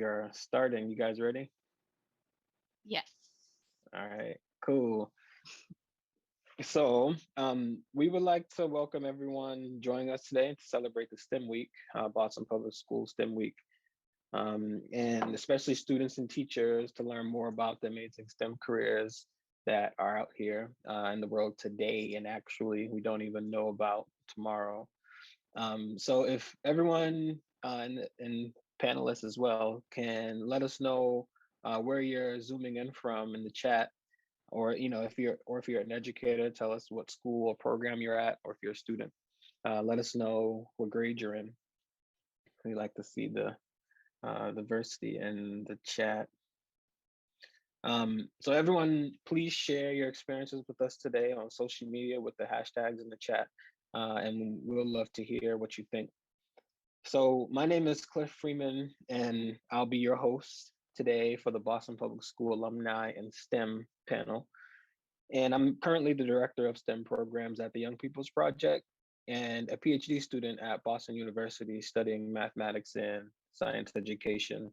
are starting. You guys ready? Yes. All right, cool. We would like to welcome everyone joining us today to celebrate the STEM Week, Boston Public School STEM Week, and especially students and teachers to learn more about the amazing STEM careers that are out here in the world today, and actually we don't even know about tomorrow. So if everyone and panelists as well can let us know where you're zooming in from in the chat, or if you're an educator, tell us what school or program you're at, or if you're a student, let us know what grade you're in. We like to see the diversity in the chat. So everyone, please share your experiences with us today on social media with the hashtags in the chat, and we'll love to hear what you think. So my name is Cliff Freeman, and I'll be your host today for the Boston Public School Alumni and STEM panel. And I'm currently the director of STEM programs at the Young People's Project and a PhD student at Boston University studying mathematics and science education.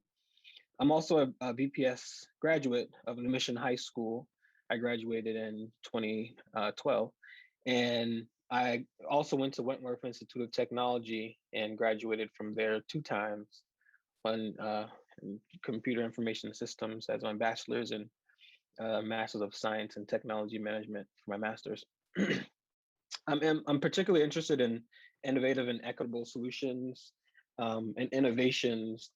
I'm also a BPS graduate of the Mission High School. I graduated in 2012. And I also went to Wentworth Institute of Technology and graduated from there two times in computer information systems as my bachelor's and master's of science and technology management for my master's. I'm particularly interested in innovative and equitable solutions and innovations,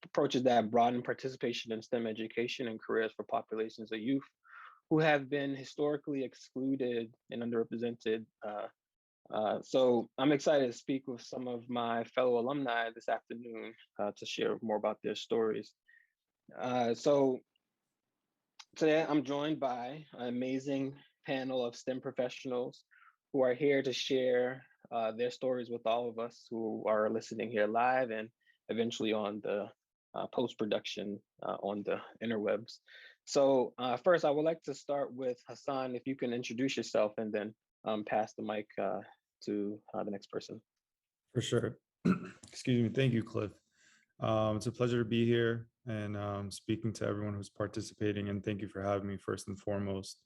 approaches that broaden participation in STEM education and careers for populations of youth who have been historically excluded and underrepresented. So I'm excited to speak with some of my fellow alumni this afternoon to share more about their stories. So today I'm joined by an amazing panel of STEM professionals who are here to share their stories with all of us who are listening here live and eventually on the post-production on the interwebs. So first, I would like to start with Hassan, if you can introduce yourself and then pass the mic to the next person. For sure. Excuse me. Thank you, Cliff. It's a pleasure to be here and speaking to everyone who's participating. And thank you for having me first and foremost.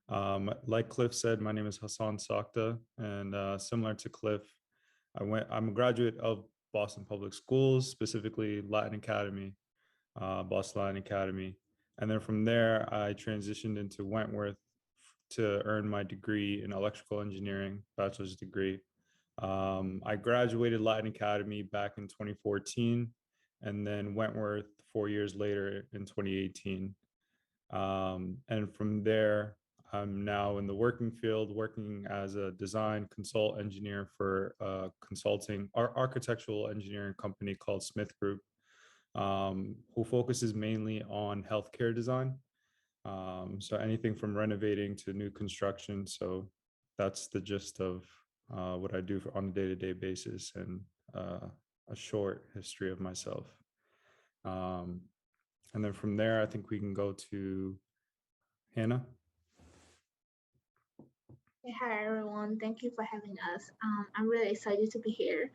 Like Cliff said, my name is Hassan Sakhta, and similar to Cliff, I'm a graduate of Boston Public Schools, specifically Latin Academy, Boston Latin Academy. And then from there, I transitioned into Wentworth to earn my degree in electrical engineering, bachelor's degree. I graduated Latin Academy back in 2014, and then Wentworth 4 years later in 2018. And from there, I'm now in the working field, working as a design consult engineer for a consulting architectural engineering company called Smith Group, who focuses mainly on healthcare design. So anything from renovating to new construction. So that's the gist of what I do on a day-to-day basis, and a short history of myself. And then from there, I think we can go to Hannah. Hey, hi everyone. Thank you for having us. I'm really excited to be here.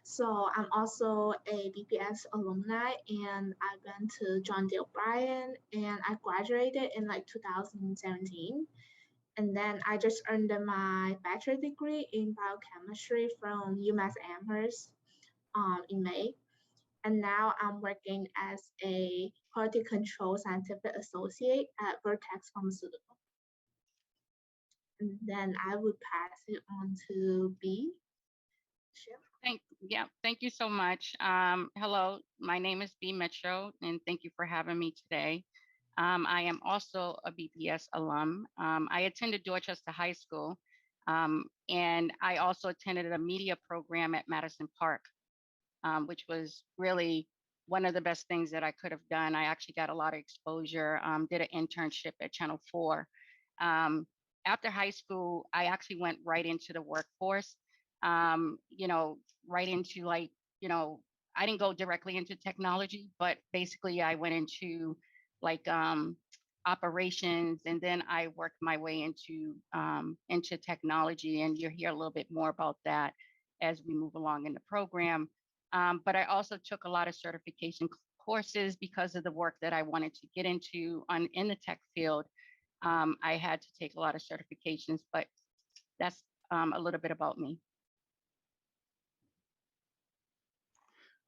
So I'm also a BPS alumni, and I went to John D. O'Brien, and I graduated in like 2017. And then I just earned my bachelor degree in biochemistry from UMass Amherst in May. And now I'm working as a quality control scientific associate at Vertex Pharmaceutical. And then I would pass it on to Bea. Sure. Thank you so much. Hello, my name is Bea Mitchell, and thank you for having me today. I am also a BPS alum. I attended Dorchester High School, and I also attended a media program at Madison Park, which was really one of the best things that I could have done. I actually got a lot of exposure, did an internship at Channel 4. After high school, I actually went right into the workforce, right into I didn't go directly into technology, but basically I went into operations, and then I worked my way into technology, and you'll hear a little bit more about that as we move along in the program. But I also took a lot of certification courses because of the work that I wanted to get into in the tech field. I had to take a lot of certifications, but that's a little bit about me.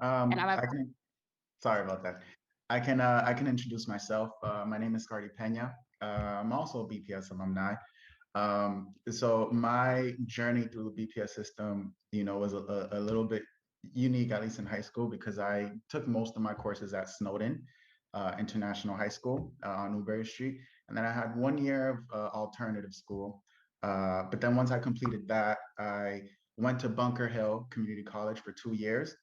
And I can, sorry about that. I can introduce myself. My name is Sgardy Pena. I'm also a BPS alumni. So my journey through the BPS system, was a little bit unique, at least in high school, because I took most of my courses at Snowden International High School on Newberry Street. And then I had 1 year of alternative school. But then once I completed that, I went to Bunker Hill Community College for 2 years.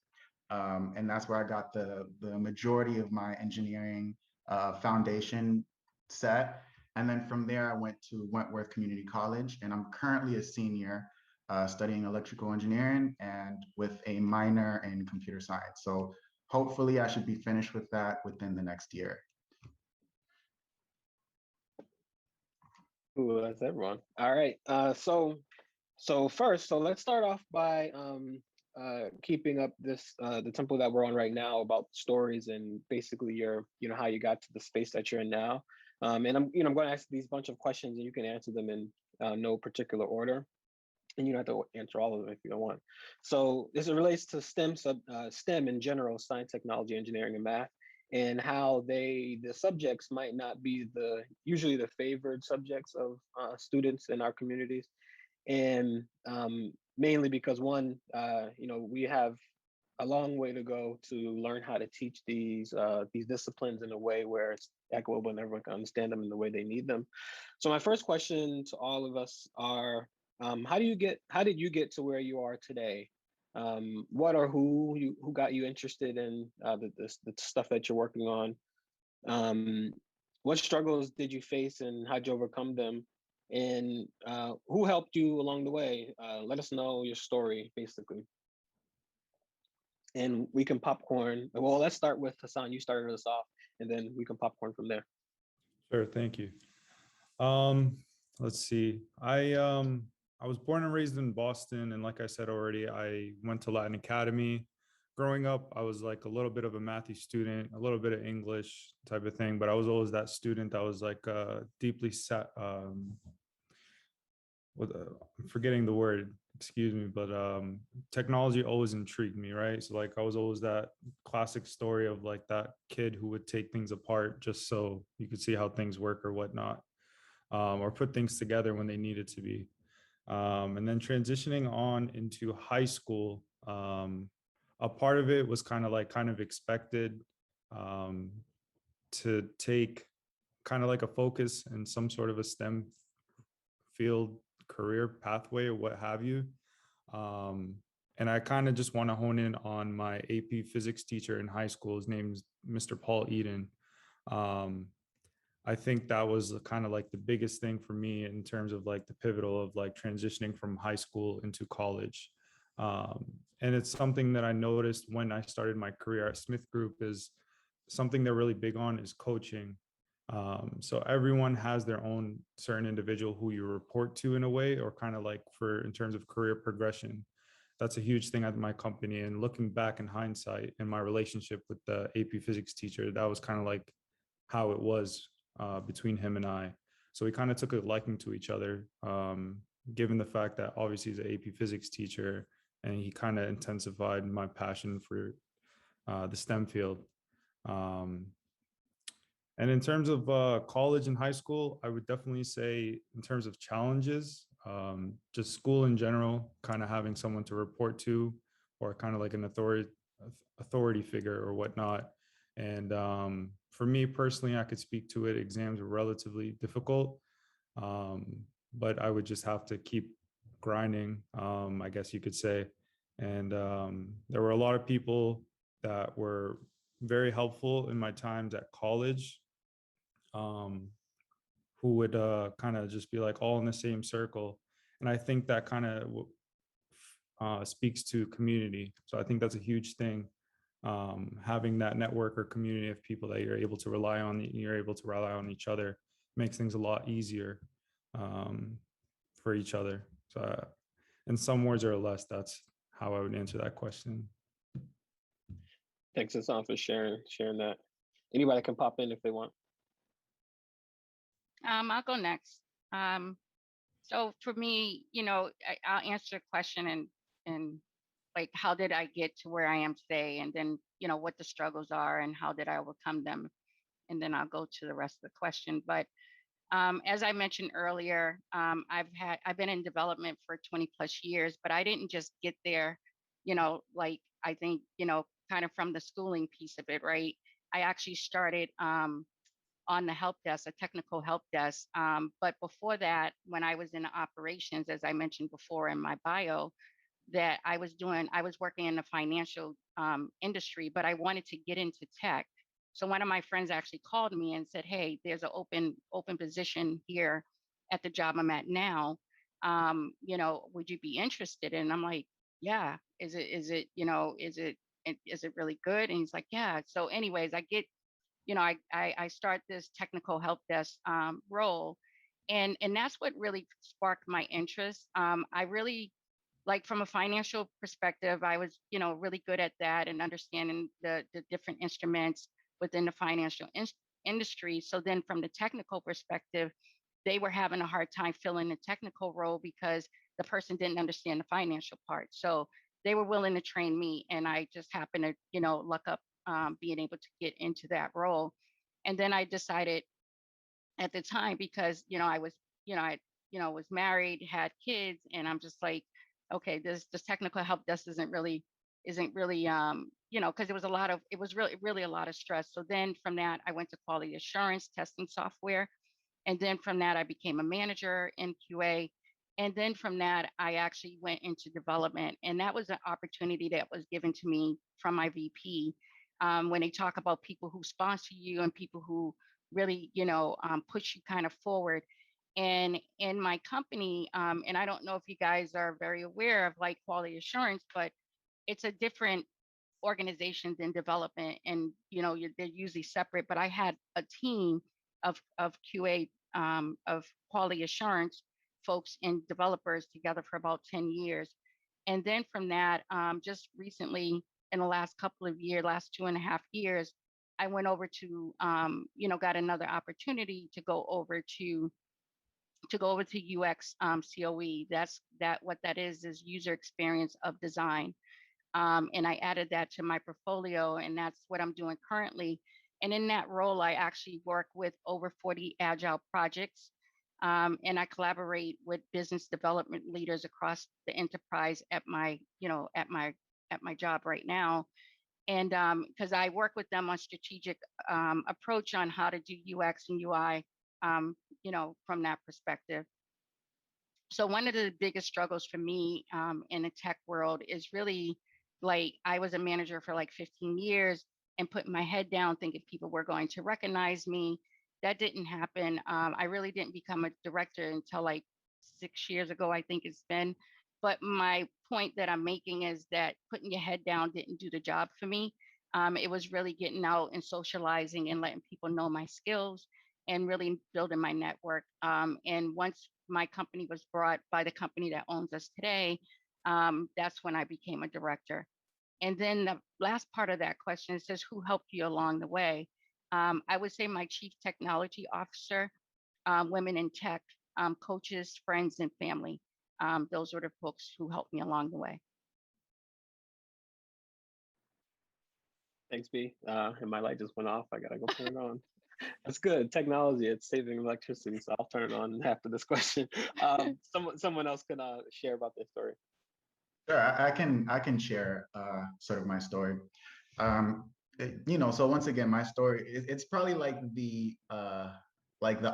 And that's where I got the majority of my engineering foundation set. And then from there, I went to Wentworth Community College, and I'm currently a senior studying electrical engineering and with a minor in computer science. So hopefully I should be finished with that within the next year. Ooh, that's everyone. All right. So first, let's start off by keeping up this the tempo that we're on right now about stories and basically your how you got to the space that you're in now. And I'm going to ask these bunch of questions and you can answer them in no particular order. And you don't have to answer all of them if you don't want. So this relates to STEM in general, science, technology, engineering, and math, and how the subjects might not be usually the favored subjects of students in our communities, and mainly because one, we have a long way to go to learn how to teach these disciplines in a way where it's equitable and everyone can understand them in the way they need them. So my first question to all of us are, how did you get to where you are today? What or who got you interested in the stuff that you're working on? What struggles did you face and how'd you overcome them? And who helped you along the way? Let us know your story, basically. And we can popcorn. Well, let's start with Hassan. You started us off, and then we can popcorn from there. Sure, thank you. Let's see. I was born and raised in Boston, and like I said already, I went to Latin Academy. Growing up, I was like a little bit of a mathy student, a little bit of English type of thing, but I was always that student that was like deeply set. I'm forgetting the word, excuse me, but technology always intrigued me, right? So like I was always that classic story of like that kid who would take things apart just so you could see how things work or whatnot, or put things together when they needed to be. And then transitioning on into high school, a part of it was kind of expected, to take kind of like a focus in some sort of a STEM field career pathway or what have you. And I kind of just want to hone in on my AP physics teacher in high school. His name's Mr. Paul Eden. I think that was kind of like the biggest thing for me in terms of like the pivotal of like transitioning from high school into college. And it's something that I noticed when I started my career at Smith Group is something they're really big on is coaching. So everyone has their own certain individual who you report to in a way, or kind of like in terms of career progression. That's a huge thing at my company. And looking back in hindsight in my relationship with the AP physics teacher, that was kind of like how it was between him and I. So we kind of took a liking to each other, given the fact that obviously he's an AP physics teacher, and he kind of intensified my passion for the STEM field. And in terms of college and high school, I would definitely say in terms of challenges, just school in general, kind of having someone to report to, or kind of like an authority figure or whatnot. And for me personally, I could speak to it. Exams were relatively difficult, but I would just have to keep grinding, I guess you could say. And there were a lot of people that were very helpful in my times at college, who would kind of just be like all in the same circle. And I think that kind of speaks to community. So I think that's a huge thing. Having that network or community of people that you're able to rely on, you're able to rely on each other, makes things a lot easier for each other. So in some words or less, that's how I would answer that question. Thanks, Hassan, for sharing that. Anybody can pop in if they want. I'll go next. So for me, I'll answer the question and like how did I get to where I am today, and then what the struggles are and how did I overcome them, and then I'll go to the rest of the question. But as I mentioned earlier, I've been in development for 20 plus years, but I didn't just get there, like I think kind of from the schooling piece of it, right? I actually started on the help desk, a technical help desk. But before that, when I was in operations, as I mentioned before in my bio, that I was working in the financial industry, but I wanted to get into tech. So one of my friends actually called me and said, "Hey, there's an open position here at the job I'm at now. Would you be interested?" And I'm like, "Yeah. Is it really good?" And he's like, "Yeah." So, anyways, I start this technical help desk role, and that's what really sparked my interest. I really like from a financial perspective, I was really good at that and understanding the different instruments within the financial industry. So then, from the technical perspective, they were having a hard time filling the technical role because the person didn't understand the financial part. So they were willing to train me, and I just happened to luck up being able to get into that role. And then I decided at the time, because I was I was married, had kids, and I'm just like, okay, this technical help desk isn't really because it was really a lot of stress. So then from that I went to quality assurance testing software, and then from that I became a manager in QA. And then from that I actually went into development, and that was an opportunity that was given to me from my VP. When they talk about people who sponsor you and people who really push you kind of forward, and in my company, and I don't know if you guys are very aware of like quality assurance, but it's a different organization than development, and they're usually separate. But I had a team of QA, of quality assurance folks and developers together for about 10 years. And then from that, just recently, in the last couple of years, last 2.5 years, I went over to got another opportunity to go over to UX, COE. What that is user experience of design. And I added that to my portfolio, and that's what I'm doing currently. And in that role, I actually work with over 40 agile projects, and I collaborate with business development leaders across the enterprise at my job right now. And because I work with them on strategic approach on how to do UX and UI, from that perspective. So one of the biggest struggles for me in the tech world is really like I was a manager for like 15 years and putting my head down thinking people were going to recognize me. That didn't happen. I really didn't become a director until like 6 years ago, I think it's been. But my point that I'm making is that putting your head down didn't do the job for me. It was really getting out and socializing and letting people know my skills and really building my network. And once my company was bought by the company that owns us today, that's when I became a director. And then the last part of that question says, who helped you along the way? I would say my chief technology officer, women in tech, coaches, friends, and family. Those were the folks who helped me along the way. Thanks, B. And my light just went off. I gotta go turn it on. That's good. Technology, it's saving electricity. So I'll turn it on after this question. Someone else can share about their story. Sure, I can share sort of my story. So once again, my story it's probably like the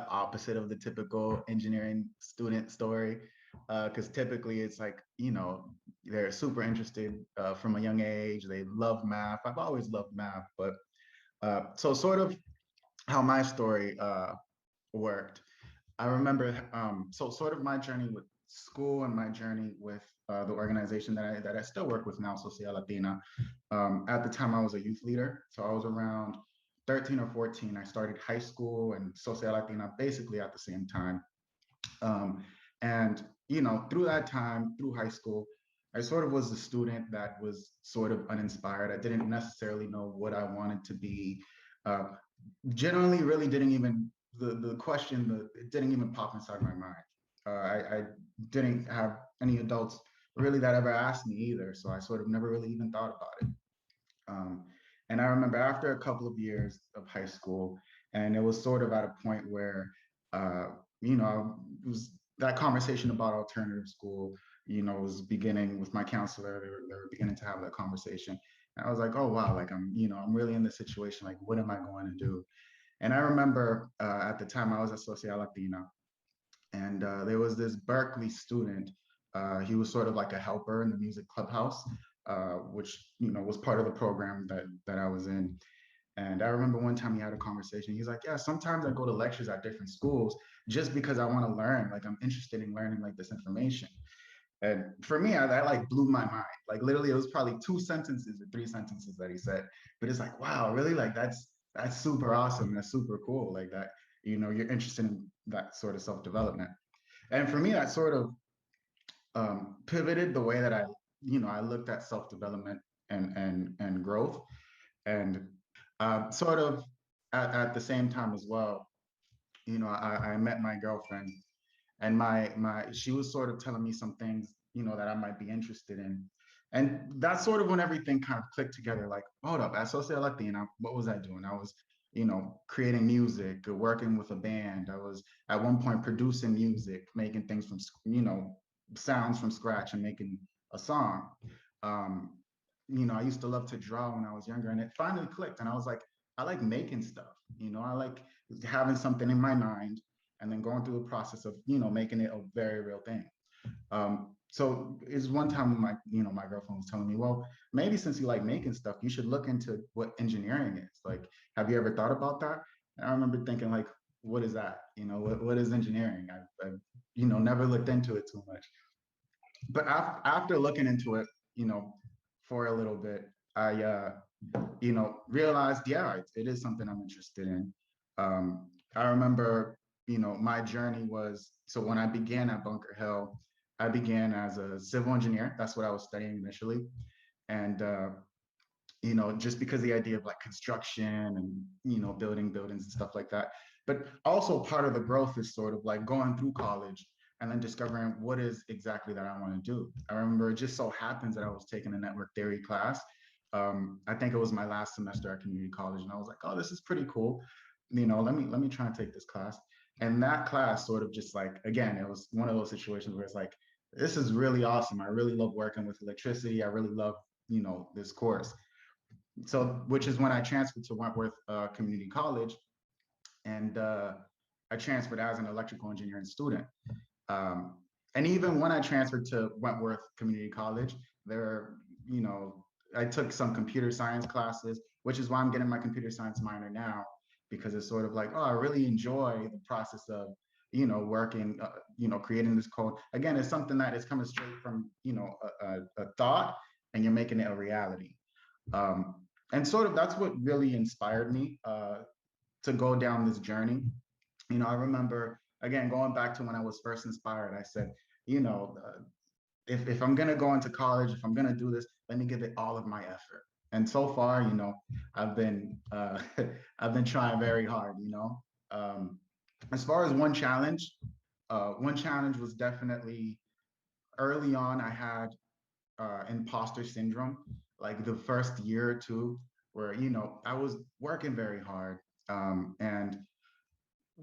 opposite of the typical engineering student story, because typically it's like they're super interested from a young age. They love math. I've always loved math, but so sort of how my story worked. I remember, so sort of my journey with school and my journey with the organization that I still work with now, Sgardy Pena. At the time, I was a youth leader, so I was around 13 or 14. I started high school and Sgardy Pena basically at the same time. And through that time, through high school, I sort of was the student that was sort of uninspired. I didn't necessarily know what I wanted to be. Uh, Generally, really didn't even the question it didn't even pop inside my mind. I didn't have any adults really that ever asked me either, so I sort of never really even thought about it. Um, and I remember after a couple of years of high school, and it was sort of at a point where, uh, it was that conversation about alternative school, was beginning with my counselor. They were beginning to have that conversation. And I was like, oh, wow, like I'm really in this situation. Like, what am I going to do? And I remember at the time I was at Social Latina, and there was this Berkeley student. He was sort of like a helper in the music clubhouse, which was part of the program that I was in. And I remember one time he had a conversation. He's like, "Yeah, sometimes I go to lectures at different schools just because I want to learn. Like I'm interested in learning like this information." And for me, that like blew my mind. Like literally, it was probably 2 sentences or 3 sentences that he said. But it's like, wow, really? Like that's super awesome. That's super cool. Like that, you're interested in that sort of self-development. And for me, that sort of pivoted the way that I looked at self-development and growth. And sort of at the same time as well, I met my girlfriend, and my she was sort of telling me some things that I might be interested in, and that's sort of when everything kind of clicked together. Like, hold up, at Social Latina, what was I doing? I was creating music, working with a band. I was at one point producing music, making things from sounds from scratch and making a song. um I used to love to draw when I was younger, and it finally clicked, and I was like, I like making stuff. I like having something in my mind and then going through the process of making it a very real thing. So it's one time my girlfriend was telling me, well, maybe since you like making stuff, you should look into what engineering is. Like, have you ever thought about that? And I remember thinking, like, what is that? What is engineering? I've never looked into it too much. But after looking into it, for a little bit, I realized, yeah, it is something I'm interested in. I remember, my journey was, so when I began at Bunker Hill, I began as a civil engineer. That's what I was studying initially. And, just because the idea of like construction and, building buildings and stuff like that. But also part of the growth is sort of like going through college and then discovering what is exactly that I want to do. I remember it just so happens that I was taking a network theory class. I think it was my last semester at community college, and I was like, oh, this is pretty cool. Let me try and take this class. And that class sort of just like, again, it was one of those situations where it's like, this is really awesome. I really love working with electricity. I really love, this course. So, which is when I transferred to Wentworth Community College, and I transferred as an electrical engineering student. Um, and even when I transferred to Wentworth Community College, there, I took some computer science classes, which is why I'm getting my computer science minor now, because it's sort of like, oh, I really enjoy the process of, working, creating this code. Again, it's something that is coming straight from, a thought, and you're making it a reality. Um, and sort of that's what really inspired me to go down this journey. I remember, again, going back to when I was first inspired, I said, if I'm going to go into college, if I'm going to do this, let me give it all of my effort. And so far, I've been I've been trying very hard. As far as one challenge was definitely early on. I had imposter syndrome, like the first year or two, where I was working very hard, and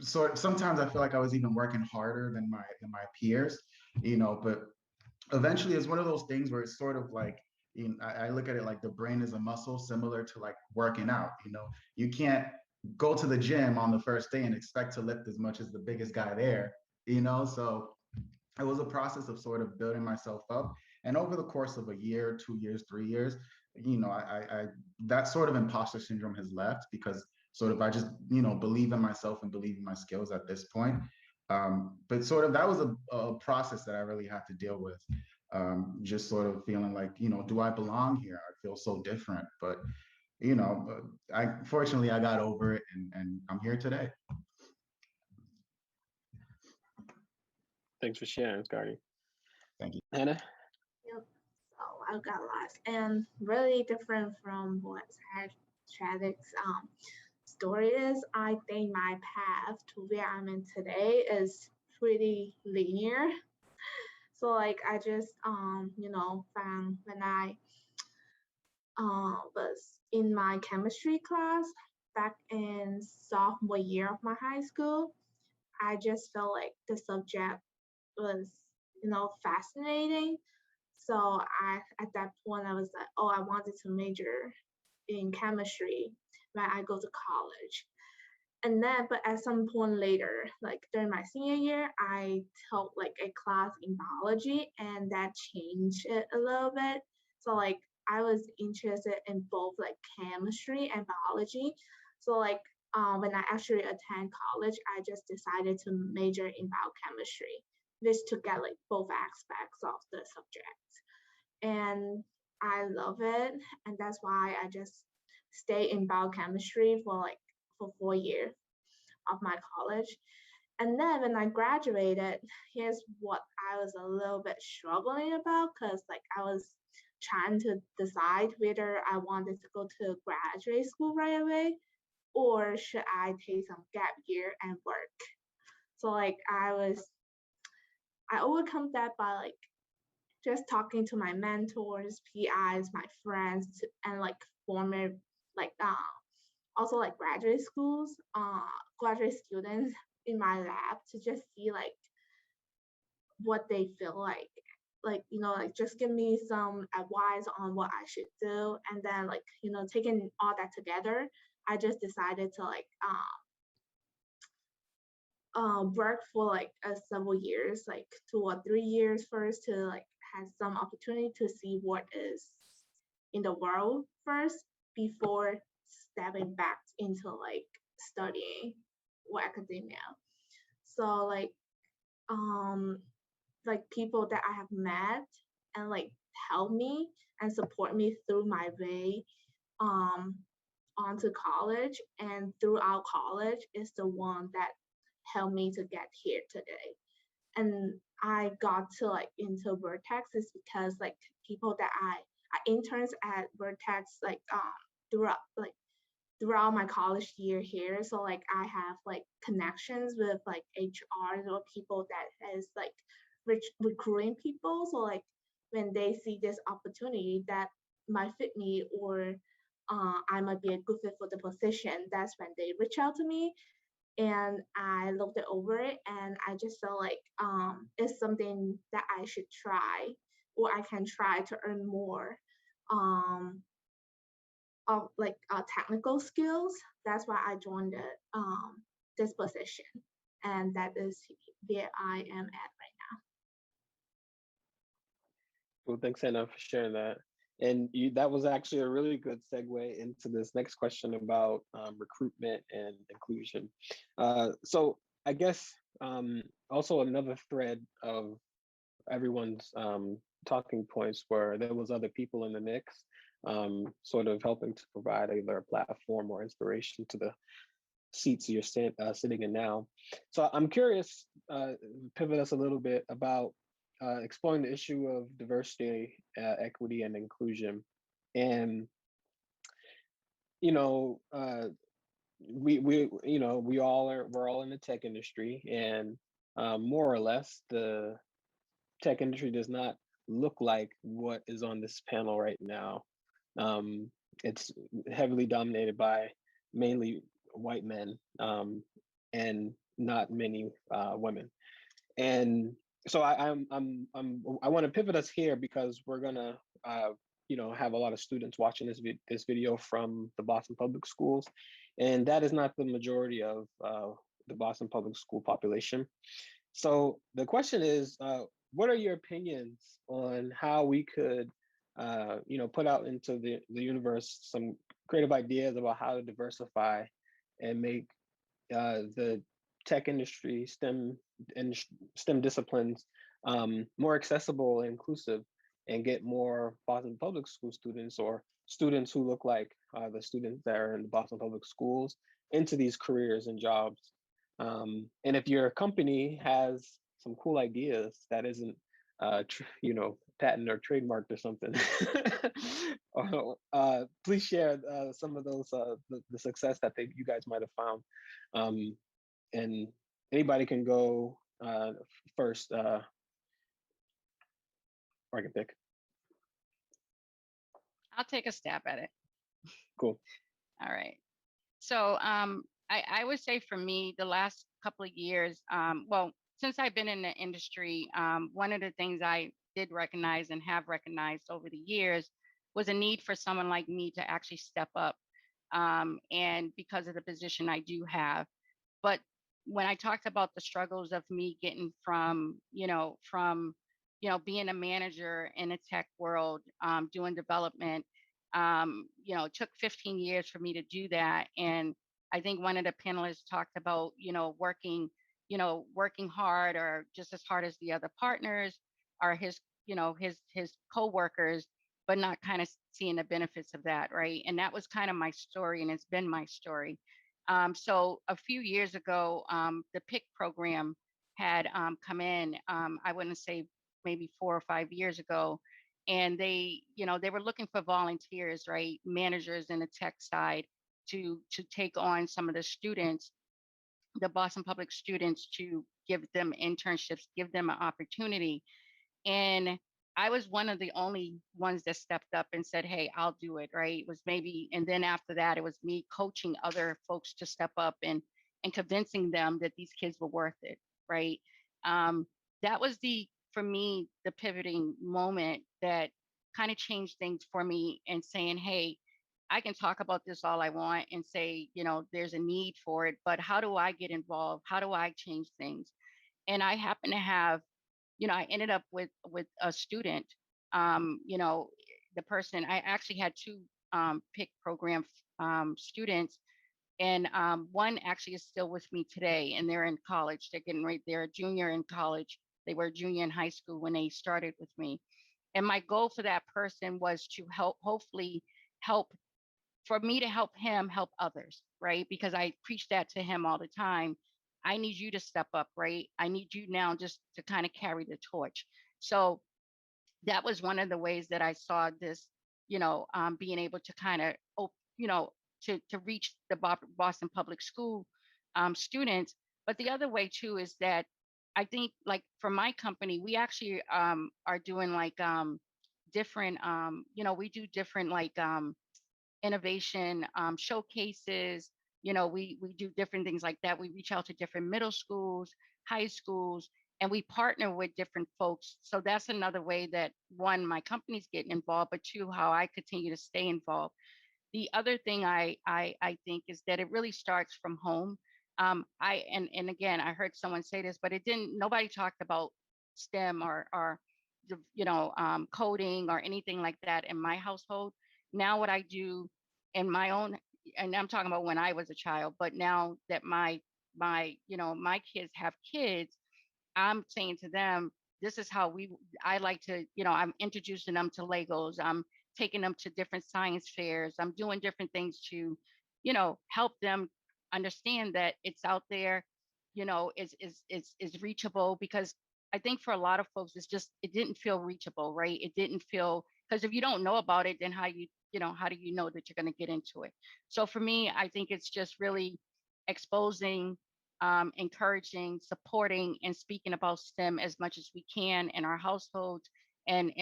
so sometimes I feel like I was even working harder than my peers, but eventually it's one of those things where it's sort of like, I look at it like the brain is a muscle, similar to like working out. You can't go to the gym on the first day and expect to lift as much as the biggest guy there. So it was a process of sort of building myself up, and over the course of a year, 2 years, 3 years, I that sort of imposter syndrome has left, because sort of I just believe in myself and believe in my skills at this point. But sort of that was a process that I really had to deal with. Just sort of feeling like, do I belong here? I feel so different, but I fortunately I got over it, and I'm here today. Thanks for sharing, Sgardy. Thank you. Hannah? Yep. I got lost, and really different from what Shadik's story is. I think my path to where I'm in today is pretty linear. So like I just found when I was in my chemistry class back in sophomore year of my high school. I just felt like the subject was, fascinating. So at that point, I was like, oh, I wanted to major in chemistry when I go to college. And then, but at some point later, like during my senior year, I taught like a class in biology, and that changed it a little bit. So like I was interested in both like chemistry and biology. So like when I actually attend college, I just decided to major in biochemistry, just to get like both aspects of the subject. And I love it, and that's why I just stay in biochemistry for 4 years of my college. And then when I graduated, here's what I was a little bit struggling about, because like I was trying to decide whether I wanted to go to graduate school right away, or should I take some gap year and work. So like I overcome that by like just talking to my mentors, PIs, my friends, and like former like also like graduate students in my lab, to just see like what they feel like like just give me some advice on what I should do. And then like taking all that together, I just decided to like work for like several years, like 2 or 3 years first, to like have some opportunity to see what is in the world first before stepping back into like studying or academia. So like people that I have met and like help me and support me through my way um onto college and throughout college is the one that helped me to get here today. And I got to like into Vertex is because like people that I interns at Vertex like throughout like throughout my college year here. So like I have like connections with like HR or people that is like recruiting people. So like when they see this opportunity that might fit me, or I might be a good fit for the position, that's when they reach out to me. And I looked it over it, and I just felt like it's something that I should try, or I can try to earn more of like technical skills. That's why I joined this position, and that is where I am at right now. Well, thanks, Hannah, for sharing that. And that was actually a really good segue into this next question about recruitment and inclusion. So I guess also another thread of everyone's talking points where there was other people in the mix, sort of helping to provide either a platform or inspiration to the seats you're sitting in now. So I'm curious, pivot us a little bit about exploring the issue of diversity, equity, and inclusion. And you know, we're all in the tech industry, and more or less, the tech industry does not look like what is on this panel right now. It's heavily dominated by mainly white men, and not many women. And so I want to pivot us here because we're gonna have a lot of students watching this video from the Boston Public Schools, and that is not the majority of the Boston Public School population. So the question is, what are your opinions on how we could, put out into the universe some creative ideas about how to diversify and make the tech industry, STEM and STEM disciplines more accessible and inclusive, and get more Boston Public School students or students who look like the students that are in the Boston Public Schools into these careers and jobs. And if your company has some cool ideas that isn't patent or trademarked or something. Please share some of those the success that you guys might have found, and anybody can go first. Or I can pick. I'll take a stab at it. Cool. All right. So I would say for me, the last couple of years, well, since I've been in the industry, one of the things I did recognize and have recognized over the years was a need for someone like me to actually step up. And because of the position I do have. But when I talked about the struggles of me getting from being a manager in a tech world, doing development, it took 15 years for me to do that. And I think one of the panelists talked about, working hard or just as hard as the other partners or his coworkers, but not kind of seeing the benefits of that, right? And that was kind of my story, and it's been my story. So a few years ago, the PIC program had come in. I wouldn't say maybe 4 or 5 years ago, and they were looking for volunteers, right, managers in the tech side to take on some of the students, the Boston Public students, to give them internships, give them an opportunity. And I was one of the only ones that stepped up and said, "Hey, I'll do it." Right? It was maybe, and then after that, it was me coaching other folks to step up and convincing them that these kids were worth it. Right? Um, that was for me the pivoting moment that kind of changed things for me and saying, "Hey, I can talk about this all I want and say, there's a need for it, but how do I get involved? How do I change things?" And I happen to have, I ended up with a student. um, you know the person, I actually had two PIC program students, and one actually is still with me today, and they're in college. They're a junior in college. They were a junior in high school when they started with me. And my goal for that person was to hopefully help for me to help him help others, right? Because I preach that to him all the time. I need you to step up, right? I need you now just to kind of carry the torch. So that was one of the ways that I saw this, being able to kind of, to reach the Boston Public School students. But the other way too is that I think, like for my company, we actually are doing like different, we do different like innovation showcases. We do different things like that. We reach out to different middle schools, high schools, and we partner with different folks. So that's another way that, one, my company's getting involved, but two, how I continue to stay involved. The other thing I think is that it really starts from home. And again, I heard someone say this, but it didn't. Nobody talked about STEM or coding or anything like that in my household. Now, what I do in my own, and I'm talking about when I was a child, but now that my kids have kids, I'm saying to them, this is how I like to, I'm introducing them to Legos. I'm taking them to different science fairs. I'm doing different things to, help them understand that it's out there, is reachable. Because I think for a lot of folks, it didn't feel reachable, right? It didn't feel, because if you don't know about it, then how do you know that you're going to get into it? So for me, I think it's just really exposing, encouraging, supporting, and speaking about STEM as much as we can in our households and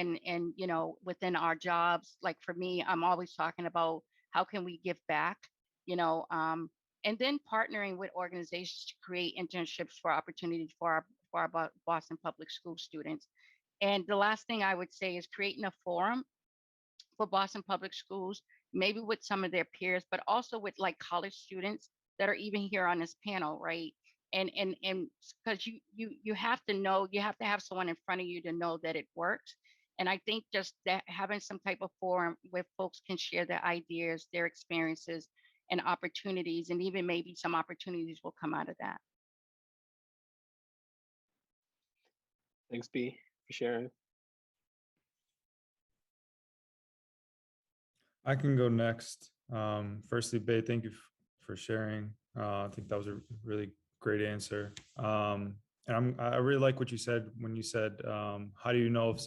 within our jobs. Like for me, I'm always talking about how can we give back, you know, um, and then partnering with organizations to create internships for opportunities for our Boston Public School students. And the last thing I would say is creating a forum for Boston Public Schools, maybe with some of their peers, but also with like college students that are even here on this panel, right? And because you have to know, you have to have someone in front of you to know that it works. And I think just that having some type of forum where folks can share their ideas, their experiences, and opportunities, and even maybe some opportunities will come out of that. Thanks, B, for sharing. I can go next. Firstly, Bea, thank you for sharing. I think that was a really great answer. And I really like what you said when you said, how do you know if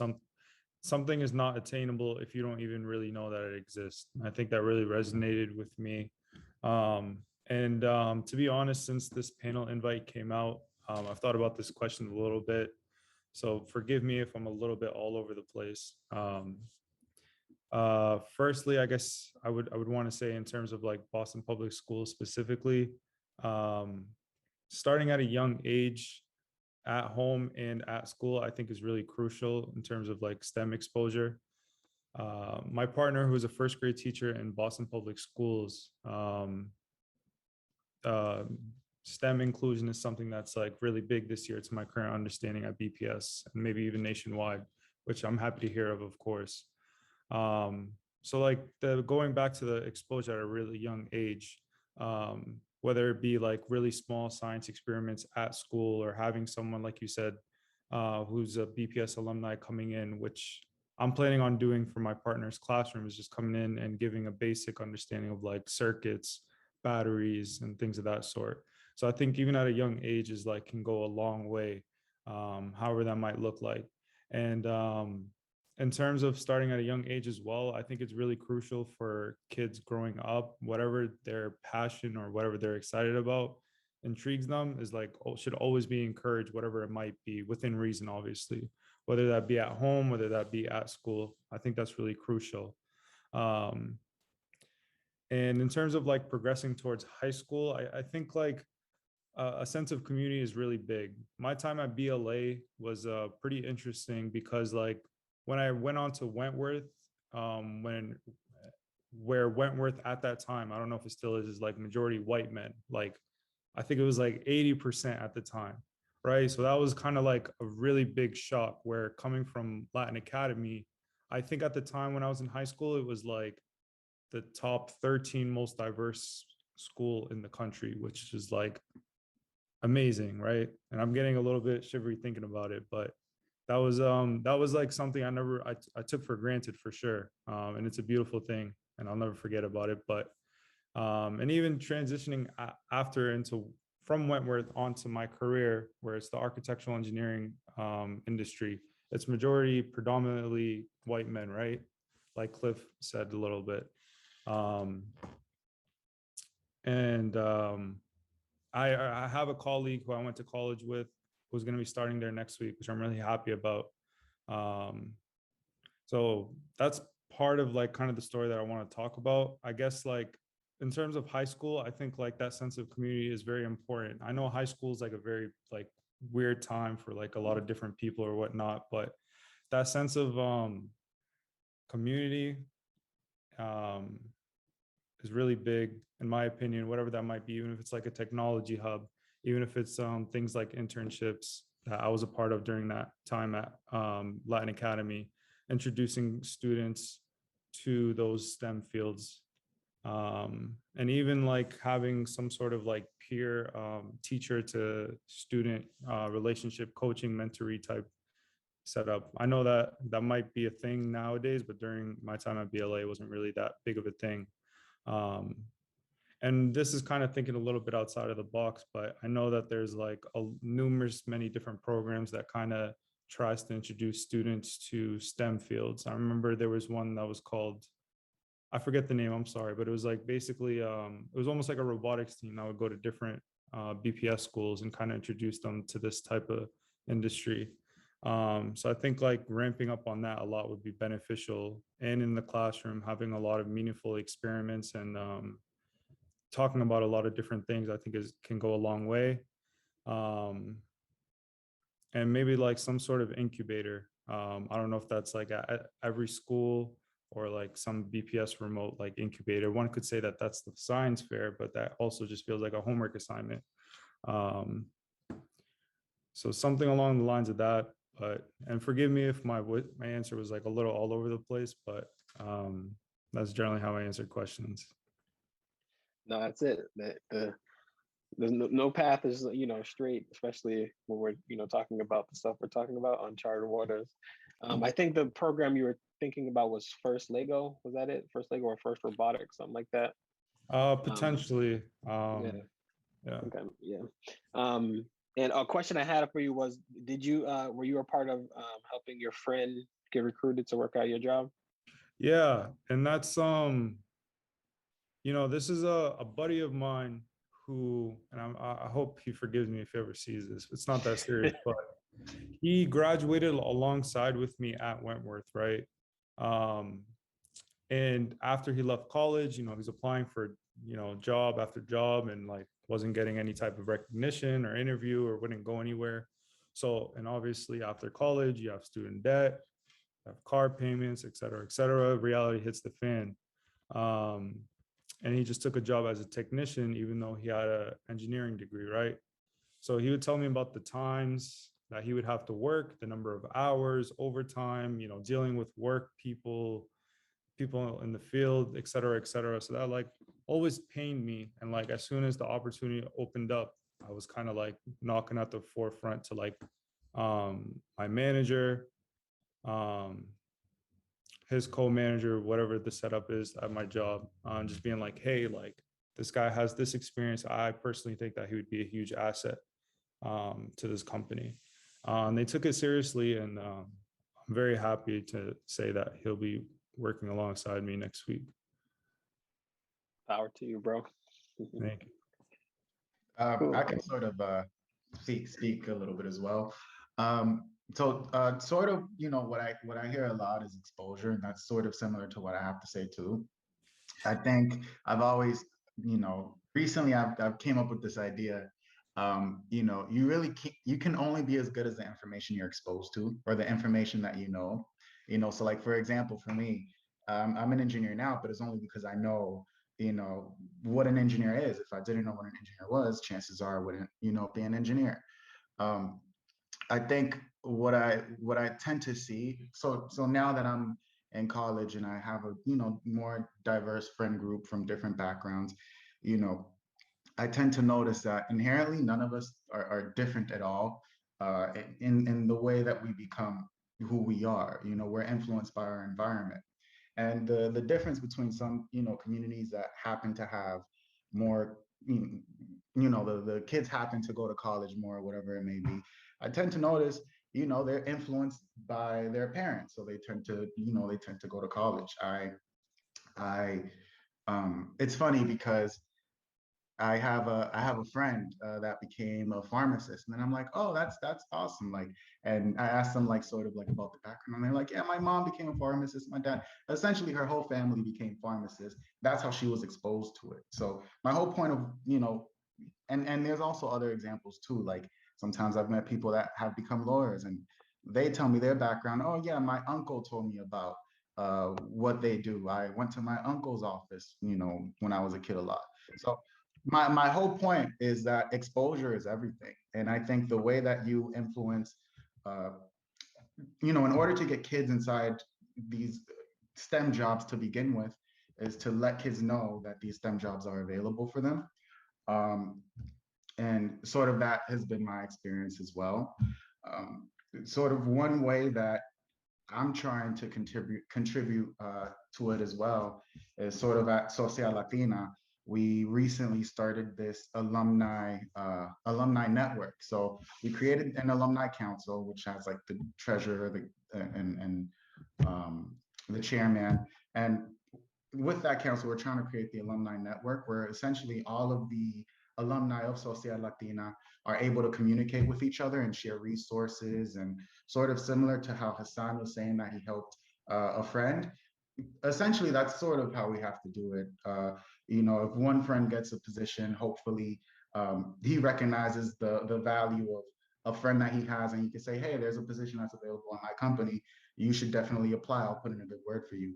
something is not attainable if you don't even really know that it exists? I think that really resonated with me. And to be honest, since this panel invite came out, I've thought about this question a little bit. So forgive me if I'm a little bit all over the place. Firstly, I guess I would want to say, in terms of like Boston Public Schools specifically, um, starting at a young age at home and at school, I think is really crucial in terms of like STEM exposure. My partner, who is a first grade teacher in Boston Public Schools, uh, STEM inclusion is something that's like really big this year. It's my current understanding at BPS and maybe even nationwide, which I'm happy to hear of course. So like the going back to the exposure at a really young age, whether it be like really small science experiments at school, or having someone like you said, who's a BPS alumni coming in, which I'm planning on doing for my partner's classroom, is just coming in and giving a basic understanding of like circuits, batteries, and things of that sort. So I think even at a young age is like can go a long way, however that might look like. And in terms of starting at a young age as well, I think it's really crucial for kids growing up, whatever their passion or whatever they're excited about intrigues them, is like should always be encouraged, whatever it might be, within reason, obviously, whether that be at home, whether that be at school. I think that's really crucial. Um, and in terms of like progressing towards high school, I think like a sense of community is really big. My time at BLA was pretty interesting because like when I went on to Wentworth, when where Wentworth at that time, I don't know if it still is like majority white men. Like I think it was like 80% at the time, right? So that was kind of like a really big shock, where coming from Latin Academy, I think at the time when I was in high school, it was like the top 13 most diverse school in the country, which is like amazing, right? And I'm getting a little bit shivery thinking about it, but that was like something I took for granted for sure. And it's a beautiful thing, and I'll never forget about it. But and even transitioning after into from Wentworth onto my career, where it's the architectural engineering industry, it's majority predominantly white men, right? Like Cliff said a little bit. Um, and I have a colleague who I went to college with, who's going to be starting there next week, which I'm really happy about. Um, so that's part of like kind of the story that I want to talk about. I guess like in terms of high school, I think like that sense of community is very important. I know high school is like a very like weird time for like a lot of different people or whatnot, but that sense of community um, is really big, in my opinion, whatever that might be, even if it's like a technology hub, even if it's things like internships that I was a part of during that time at Latin Academy, introducing students to those STEM fields. And even like having some sort of like peer teacher to student relationship coaching, mentoring type setup. I know that that might be a thing nowadays, but during my time at BLA, it wasn't really that big of a thing. Um, and this is kind of thinking a little bit outside of the box, but I know that there's like many different programs that kind of tries to introduce students to STEM fields. I remember there was one that was called, I forget the name, I'm sorry, but it was like basically, it was almost like a robotics team that would go to different BPS schools and kind of introduce them to this type of industry. So I think like ramping up on that a lot would be beneficial, and in the classroom, having a lot of meaningful experiments and talking about a lot of different things, I think can go a long way. Um, and maybe like some sort of incubator. I don't know if that's like at every school or like some BPS remote like incubator. One could say that that's the science fair, but that also just feels like a homework assignment. Um, so something along the lines of that. But and forgive me if my answer was like a little all over the place, but that's generally how I answer questions. No, that's it. There's no path is straight, especially when we're talking about the stuff we're talking about, uncharted waters. I think the program you were thinking about was First Lego. Was that it? First Lego or First Robotics, something like that. Potentially. Yeah. Yeah. Okay. Yeah. And a question I had for you was, did you were you a part of helping your friend get recruited to work out your job? Yeah, and that's this is a buddy of mine who, and I hope he forgives me if he ever sees this. It's not that serious, but he graduated alongside with me at Wentworth, right? Um, and after he left college, he's applying for, job after job and like wasn't getting any type of recognition or interview or wouldn't go anywhere. So, and obviously after college, you have student debt, you have car payments, et cetera, et cetera. Reality hits the fan. Um, and he just took a job as a technician, even though he had an engineering degree, right? So he would tell me about the times that he would have to work, the number of hours, overtime, dealing with work people in the field, et cetera, et cetera. So that like always pained me. And like as soon as the opportunity opened up, I was kind of like knocking at the forefront to like my manager, um, his co-manager, whatever the setup is at my job, just being like, hey, like this guy has this experience. I personally think that he would be a huge asset to this company. And they took it seriously, and I'm very happy to say that he'll be working alongside me next week. Power to you, bro. Thank you. I can sort of speak a little bit as well. Sort of, what I hear a lot is exposure, and that's sort of similar to what I have to say too. I think I've always, recently I've came up with this idea. You can only be as good as the information you're exposed to or the information that you know. So like for example, for me, I'm an engineer now, but it's only because I know what an engineer is. If I didn't know what an engineer was, chances are I wouldn't be an engineer. Um, I think what I tend to see, so now that I'm in college and I have a more diverse friend group from different backgrounds, you know, I tend to notice that inherently none of us are different at all in the way that we become who we are. We're influenced by our environment. And the difference between some communities that happen to have more the kids happen to go to college more, whatever it may be, I tend to notice they're influenced by their parents, so they tend to go to college. I It's funny because I have a friend that became a pharmacist, and then I'm like, oh, that's awesome. Like, and I asked them like sort of like about the background, and they're like, yeah, my mom became a pharmacist. My dad, essentially, her whole family became pharmacists. That's how she was exposed to it. So my whole point of and there's also other examples too. Like sometimes I've met people that have become lawyers, and they tell me their background. Oh yeah, my uncle told me about what they do. I went to my uncle's office, when I was a kid a lot. So my whole point is that exposure is everything, and I think the way that you influence uh, in order to get kids inside these STEM jobs to begin with is to let kids know that these STEM jobs are available for them. um, and sort of that has been my experience as well. um, Sort of one way that I'm trying to contribute to it as well is sort of at Social Latina. We recently started this alumni network. So we created an alumni council, which has like the treasurer, and the chairman. And with that council, we're trying to create the alumni network where essentially all of the alumni of Social Latina are able to communicate with each other and share resources, and sort of similar to how Hassan was saying that he helped a friend. Essentially, that's sort of how we have to do it. If one friend gets a position, hopefully he recognizes the value of a friend that he has, and you can say, hey, there's a position that's available in my company. You should definitely apply. I'll put in a good word for you.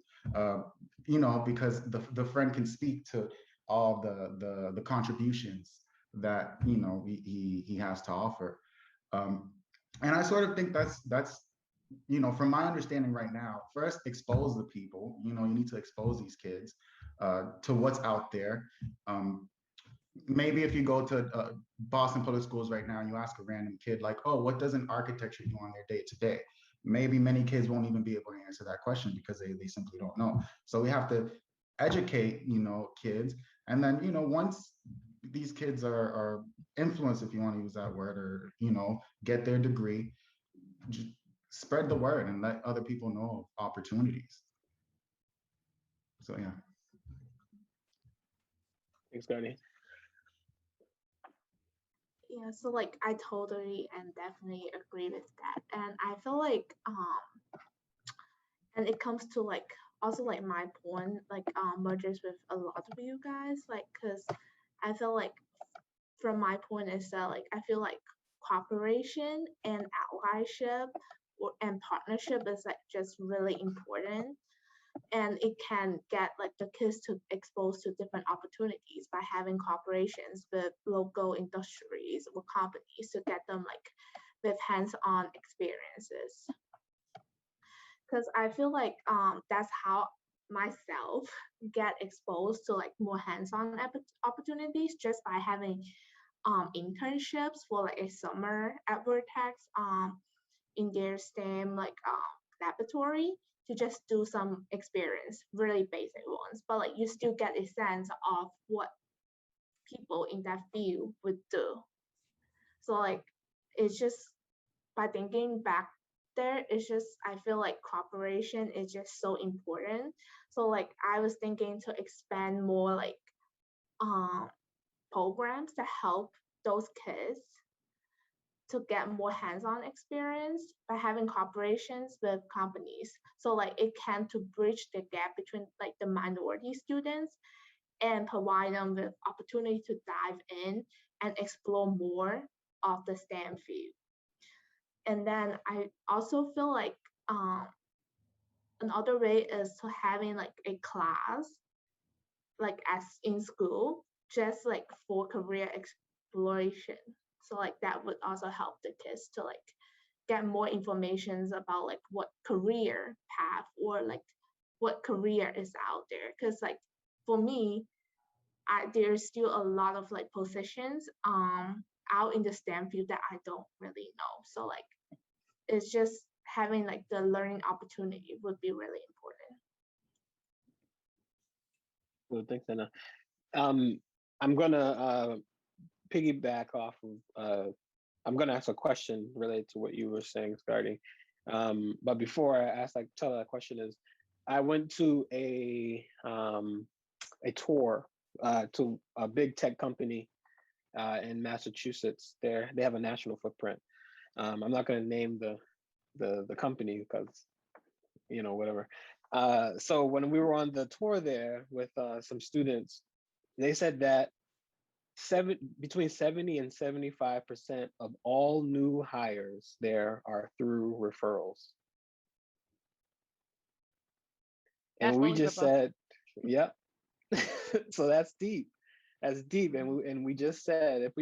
Because the friend can speak to all the contributions that he has to offer. Um, and I sort of think that's from my understanding right now, first expose the people. You need to expose these kids to what's out there. Maybe if you go to Boston public schools right now and you ask a random kid like, oh, what does an architecture do on their day to day? Maybe many kids won't even be able to answer that question because they simply don't know. So we have to educate kids, and then once these kids are influence, if you want to use that word, or get their degree. Just spread the word and let other people know of opportunities. So yeah. Thanks, Sgardy. Yeah, so like I totally and definitely agree with that. And I feel like and it comes to like also like my point like mergers with a lot of you guys, like because I feel like from my point is that like I feel like cooperation and allyship and partnership is like just really important, and it can get like the kids to exposed to different opportunities by having cooperations with local industries or companies to get them like with hands-on experiences. Because I feel like that's how myself get exposed to like more hands-on opportunities just by having internships for like a summer at Vertex in their STEM like laboratory to just do some experience, really basic ones, but like you still get a sense of what people in that field would do. So like it's just by thinking back there, it's just I feel like cooperation is just so important. So like I was thinking to expand more like um programs to help those kids to get more hands-on experience by having cooperations with companies. So like it can to bridge the gap between like the minority students and provide them with opportunity to dive in and explore more of the STEM field. And then I also feel like another way is to having like a class like as in school just like for career exploration. So like that would also help the kids to like get more informations about like what career path or like what career is out there, because like for me there's still a lot of like positions out in the STEM field that I don't really know. So like it's just having like the learning opportunity would be really important. Well, thanks, Anna. Um, I'm gonna piggyback off of. I'm gonna ask a question related to what you were saying, Sgardy. But before I ask, like, tell that question is, I went to a tour to a big tech company in Massachusetts. They have a national footprint. I'm not gonna name the company because whatever. So when we were on the tour there with some students, they said that between 70 and 75% of all new hires there are through referrals. And That's we just believable. said, yep. So that's deep. That's deep. And we just said if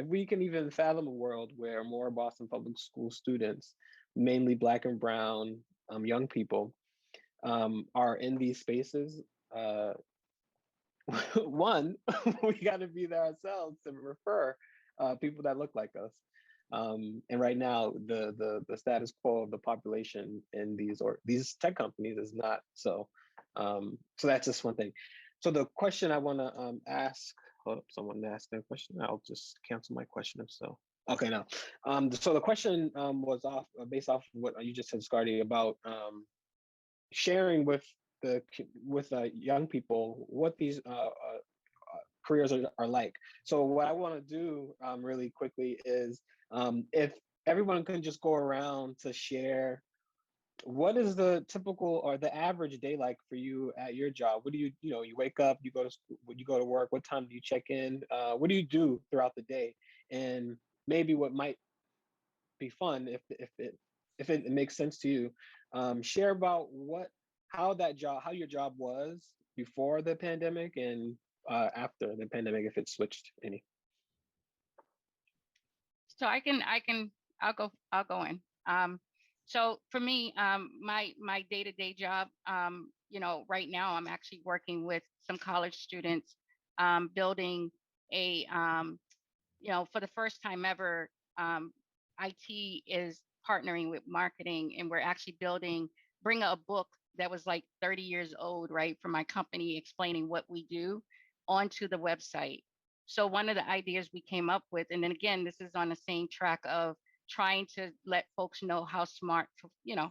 we can even fathom a world where more Boston Public School students, mainly Black and Brown young people, are in these spaces, one, we got to be there ourselves to refer people that look like us. And right now, the status quo of the population in these tech companies is not so. So that's just one thing. So the question I want to ask. Hold up, someone asked that question. I'll just cancel my question if so. Okay, now. So the question was based off what you just said, Sgardy, about sharing with young people what these careers are like. So what I want to do really quickly is if everyone can just go around to share what is the typical or the average day like for you at your job. What do you wake up, you go to school, you go to work, what time do you check in, what do you do throughout the day, and maybe what might be fun if it makes sense to you. Share about how your job was before the pandemic and after the pandemic, if it switched any. So I'll go in. So for me, my day-to-day job, right now I'm actually working with some college students, building a, for the first time ever, IT is partnering with marketing, and we're actually bring a book that was like 30 years old, right, from my company explaining what we do onto the website. So one of the ideas we came up with, and then again, this is on the same track of trying to let folks know how smart,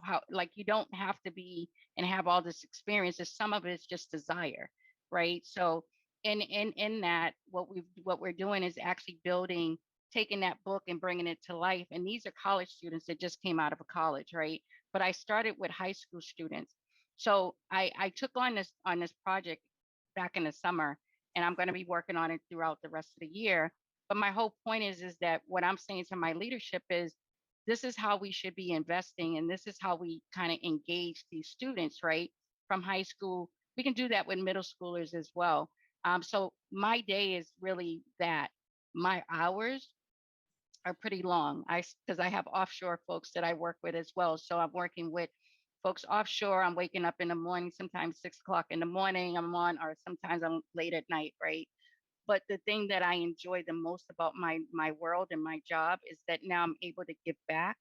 how like you don't have to be and have all this experience. Some of it is just desire, right? So in that, what we're doing is actually building, taking that book and bringing it to life. And these are college students that just came out of a college, right? But I started with high school students. So I took on this project back in the summer, and I'm going to be working on it throughout the rest of the year. But my whole point is that what I'm saying to my leadership is this is how we should be investing, and this is how we kind of engage these students, right? From high school, we can do that with middle schoolers as well. So my day is really that. My hours are pretty long. Because I have offshore folks that I work with as well. So I'm working with folks offshore. I'm waking up in the morning, sometimes 6 o'clock in the morning. I'm on, or sometimes I'm late at night, right? But the thing that I enjoy the most about my world and my job is that now I'm able to give back,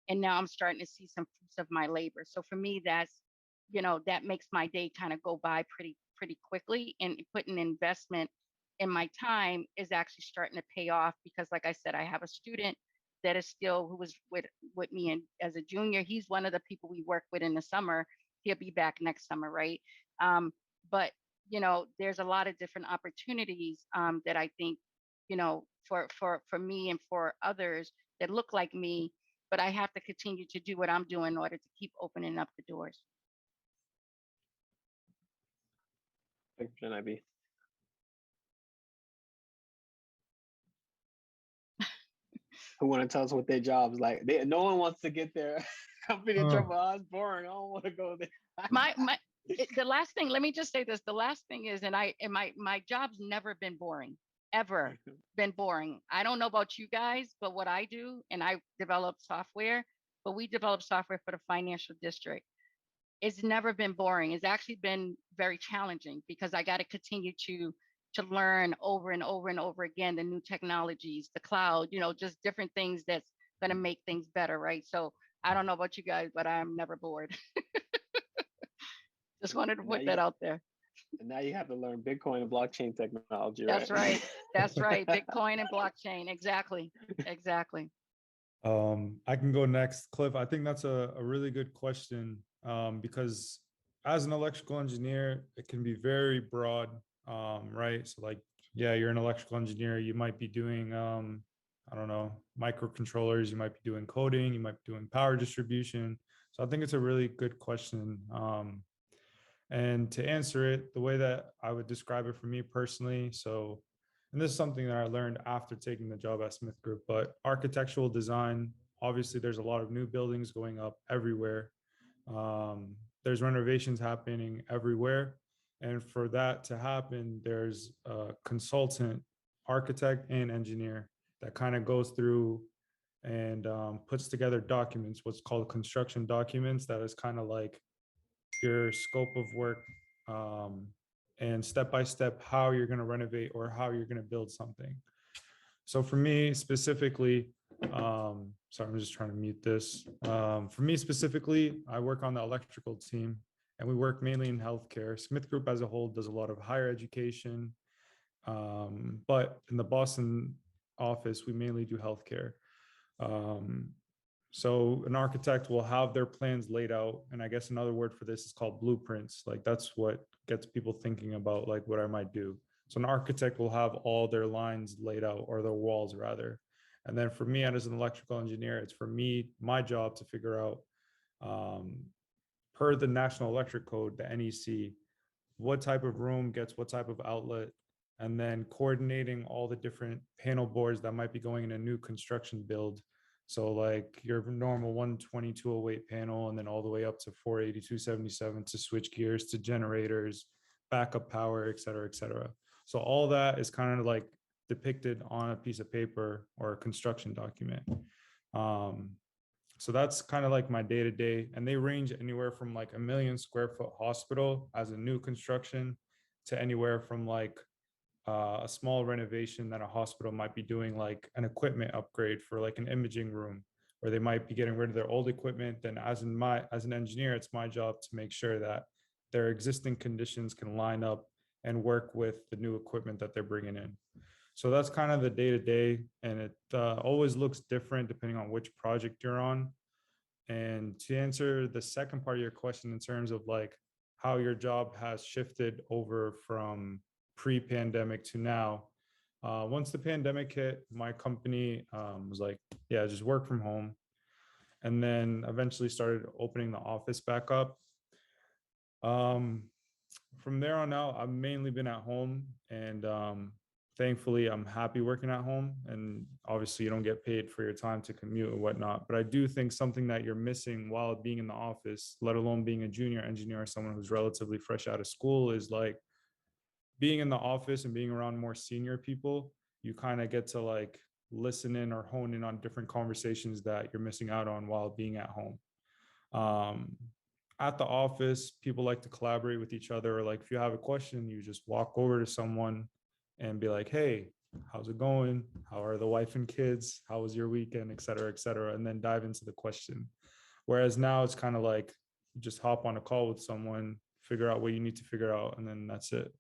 and now I'm starting to see some fruits of my labor. So for me, that makes my day kind of go by pretty quickly, and putting investment in my time is actually starting to pay off because, like I said, I have a student that is still who was with me as a junior. He's one of the people we work with in the summer. He'll be back next summer, right? But there's a lot of different opportunities that I think, for me and for others that look like me, but I have to continue to do what I'm doing in order to keep opening up the doors. Thank you, Ivy. Who want to tell us what their jobs like? No one wants to get their company in trouble. Oh, it's boring. I don't want to go there. The last thing, let me just say this. The last thing is, my job's never been boring, ever been boring. I don't know about you guys, but what I do, and I develop software, but we develop software for the financial district. It's never been boring. It's actually been very challenging because I got to continue to learn over and over and over again the new technologies, the cloud, just different things that's going to make things better, right? So I don't know about you guys, but I'm never bored. Just wanted to put that out there. And now you have to learn Bitcoin and blockchain technology, right? That's right. That's right. Bitcoin and blockchain. Exactly. Exactly. I can go next. Cliff, I think that's a really good question because as an electrical engineer, it can be very broad, right? So like, yeah, you're an electrical engineer. You might be doing, I don't know, microcontrollers. You might be doing coding. You might be doing power distribution. So I think it's a really good question. And to answer it, the way that I would describe it for me personally, so, and this is something that I learned after taking the job at Smith Group, but architectural design, obviously there's a lot of new buildings going up everywhere. There's renovations happening everywhere. And for that to happen, there's a consultant, architect, and engineer that kind of goes through and puts together documents, what's called construction documents. That is kind of like your scope of work and step by step how you're going to renovate or how you're going to build something. So for me specifically, sorry, I'm just trying to mute this. For me specifically, I work on the electrical team and we work mainly in healthcare. Smith Group as a whole does a lot of higher education, but in the Boston office, we mainly do healthcare. So an architect will have their plans laid out. And I guess another word for this is called blueprints. Like that's what gets people thinking about like what I might do. So an architect will have all their lines laid out, or their walls rather. And then for me as an electrical engineer, it's for me, my job to figure out per the National Electric Code, the NEC, what type of room gets what type of outlet, and then coordinating all the different panel boards that might be going in a new construction build. So like your normal 12208 panel, and then all the way up to 48277 to switch gears to generators, backup power, et cetera, et cetera. So all that is kind of like depicted on a piece of paper or a construction document. So that's kind of like my day to day. And they range anywhere from like 1 million square foot hospital as a new construction to anywhere from like a small renovation that a hospital might be doing, like an equipment upgrade for like an imaging room, where they might be getting rid of their old equipment. Then as an engineer, it's my job to make sure that their existing conditions can line up and work with the new equipment that they're bringing in. So that's kind of the day to day, and it always looks different depending on which project you're on. And to answer the second part of your question in terms of like how your job has shifted over from pre-pandemic to now, once the pandemic hit, my company was like, yeah, just work from home. And then eventually started opening the office back up. From there on out, I've mainly been at home, and thankfully I'm happy working at home. And obviously you don't get paid for your time to commute and whatnot, but I do think something that you're missing while being in the office, let alone being a junior engineer or someone who's relatively fresh out of school, is like being in the office and being around more senior people. You kind of get to like listen in or hone in on different conversations that you're missing out on while being at home. um, at the office, people like to collaborate with each other. Or like if you have a question, you just walk over to someone and be like, hey, how's it going? How are the wife and kids? How was your weekend? Et cetera, et cetera. And then dive into the question. Whereas now it's kind of like you just hop on a call with someone, figure out what you need to figure out, and then that's it.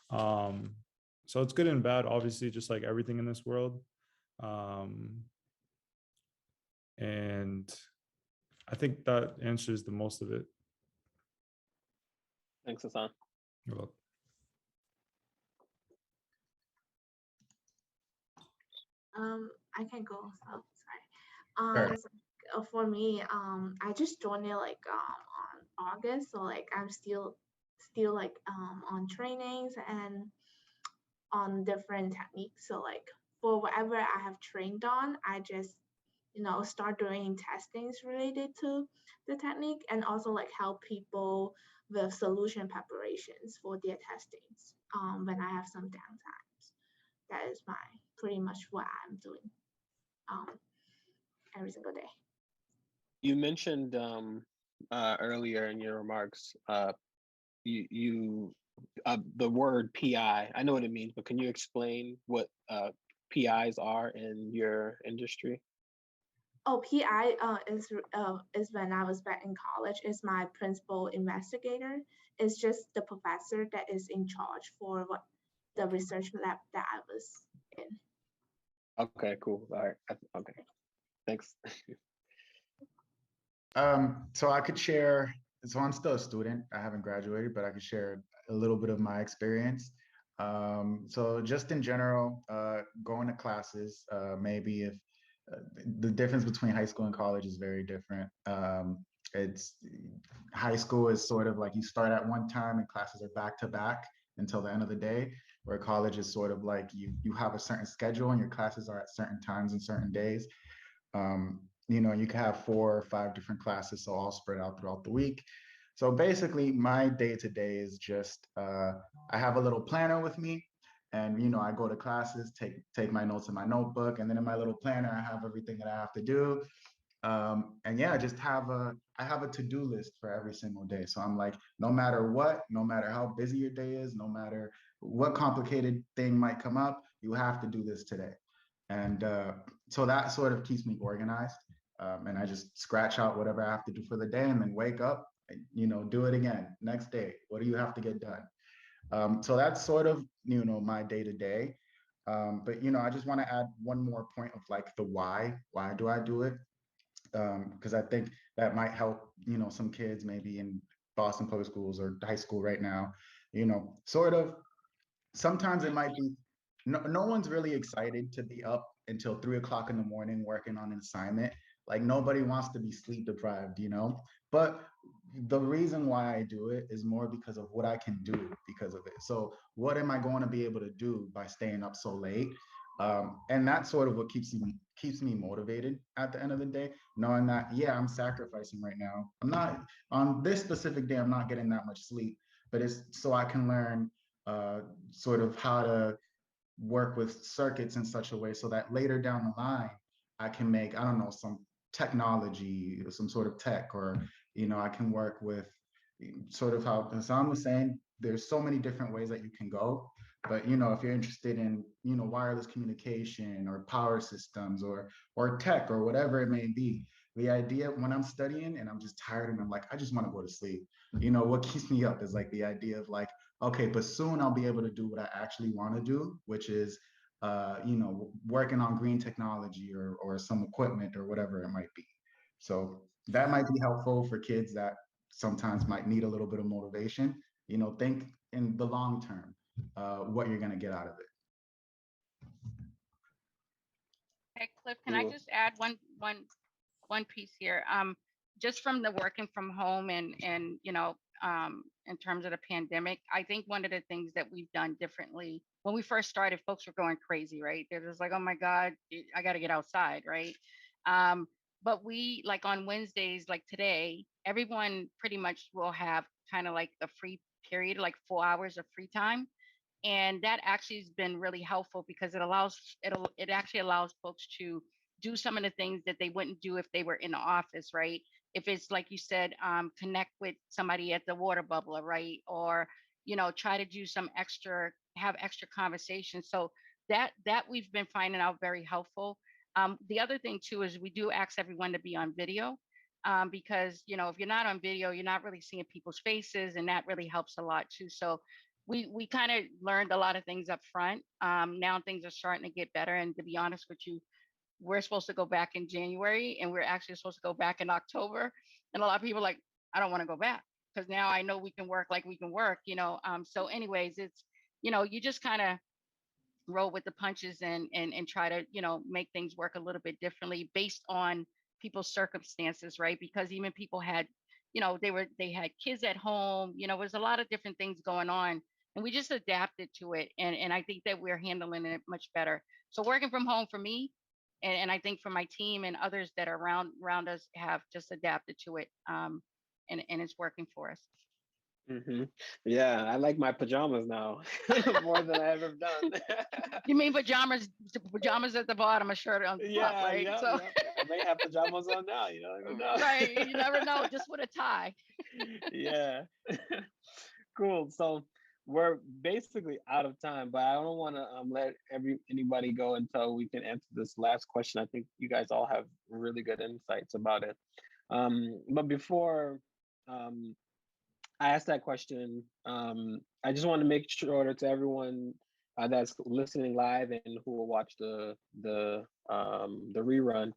Um, so it's good and bad, obviously, just like everything in this world. And I think that answers the most of it. Thanks, Hassan. You're welcome. I can go. So sorry. So, for me, I just joined it like on August, so like I'm still like on trainings and on different techniques. So like for whatever I have trained on, I just start doing testings related to the technique, and also like help people with solution preparations for their testings when I have some downtimes. That is my pretty much what I'm doing every single day. You mentioned earlier in your remarks, you the word PI. I know what it means, but can you explain what PIs are in your industry? Oh, PI is when I was back in college. Is my principal investigator. It's just the professor that is in charge for what the research lab that I was in. Okay, cool. All right. Okay, thanks. So I could share. So I'm still a student. I haven't graduated, but I could share a little bit of my experience. So just in general, going to classes, maybe if the difference between high school and college is very different. It's high school is sort of like you start at one time and classes are back to back until the end of the day, where college is sort of like you have a certain schedule and your classes are at certain times and certain days. You can have 4 or 5 different classes, so all spread out throughout the week. So basically, my day to day is just I have a little planner with me, and I go to classes, take my notes in my notebook, and then in my little planner, I have everything that I have to do. And yeah, I have a to-do list for every single day. So I'm like, no matter what, no matter how busy your day is, no matter what complicated thing might come up, you have to do this today. And so that sort of keeps me organized. And I just scratch out whatever I have to do for the day, and then wake up, and, do it again next day. What do you have to get done? So that's sort of, my day to day. But, I just want to add one more point of like the why. Why do I do it? Because I think that might help, some kids maybe in Boston public schools or high school right now, sort of sometimes it might be no one's really excited to be up until 3 o'clock in the morning working on an assignment. Like nobody wants to be sleep deprived. But the reason why I do it is more because of what I can do because of it. So what am I going to be able to do by staying up so late? And that's sort of what keeps me motivated at the end of the day, knowing that, yeah, I'm sacrificing right now. I'm not on this specific day, I'm not getting that much sleep, but it's so I can learn sort of how to work with circuits in such a way so that later down the line, I can make, I don't know, some technology, some sort of tech, or, I can work with sort of how Hassan was saying, there's so many different ways that you can go. But, if you're interested in, wireless communication or power systems or tech or whatever it may be, the idea when I'm studying and I'm just tired and I'm like, I just want to go to sleep. What keeps me up is like the idea of like, okay, but soon I'll be able to do what I actually want to do, which is working on green technology or some equipment or whatever it might be. So that might be helpful for kids that sometimes might need a little bit of motivation. Think in the long term, what you're going to get out of it. Hey, Cliff, can I just add one piece here? Just from the working from home and in terms of the pandemic, I think one of the things that we've done differently when we first started, folks were going crazy, right? They're just like, oh my God, I got to get outside, right? But we, like on Wednesdays, like today, everyone pretty much will have kind of like a free period, like 4 hours of free time. And that actually has been really helpful because it actually allows folks to do some of the things that they wouldn't do if they were in the office, right? If it's like you said, connect with somebody at the water bubbler, right? Or try to do have extra conversations. So that we've been finding out very helpful. The other thing too is we do ask everyone to be on video, because if you're not on video, you're not really seeing people's faces, and that really helps a lot too. So we kind of learned a lot of things up front. Now things are starting to get better, and to be honest with you, we're supposed to go back in January, and we're actually supposed to go back in October. And a lot of people are like, I don't want to go back because now I know we can work like we can work. So anyways, it's you just kind of roll with the punches and try to make things work a little bit differently based on people's circumstances, right? Because even people had they had kids at home, there's a lot of different things going on, and we just adapted to it, and I think that we're handling it much better. So working from home for me, and I think for my team and others that are around us have just adapted to it, and it's working for us. Hmm. Yeah, I like my pajamas now more than I ever done. You mean pajamas at the bottom, a shirt on the top, Yeah, right? yeah, So yeah. I may have pajamas on now. You don't even know. right, you never know, just with a tie. Yeah. Cool. So we're basically out of time, but I don't want to let anybody go until we can answer this last question. I think you guys all have really good insights about it. But before um, I asked that question, I just want to make sure to everyone that's listening live and who will watch the rerun,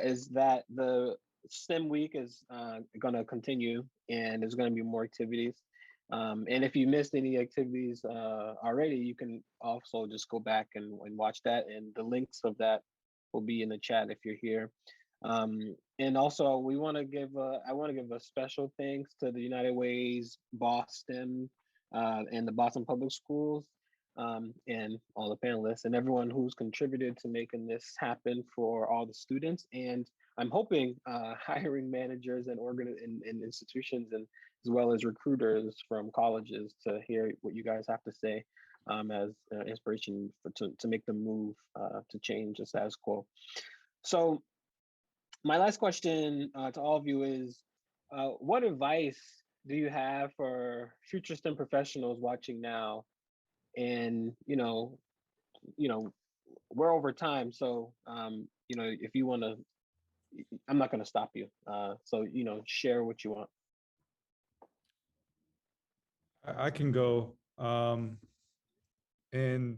is that the STEM week is going to continue, and there's going to be more activities. And if you missed any activities already, you can also just go back and watch that. And the links of that will be in the chat if you're here. And also, I want to give a special thanks to the United Way's BoSTEM and the Boston Public Schools, and all the panelists and everyone who's contributed to making this happen for all the students. And I'm hoping hiring managers and institutions, and as well as recruiters from colleges, to hear what you guys have to say as inspiration to make the move to change the status quo. So my last question to all of you is, what advice do you have for future STEM professionals watching now? And we're over time, so if you want to, I'm not going to stop you. So share what you want. I can go. And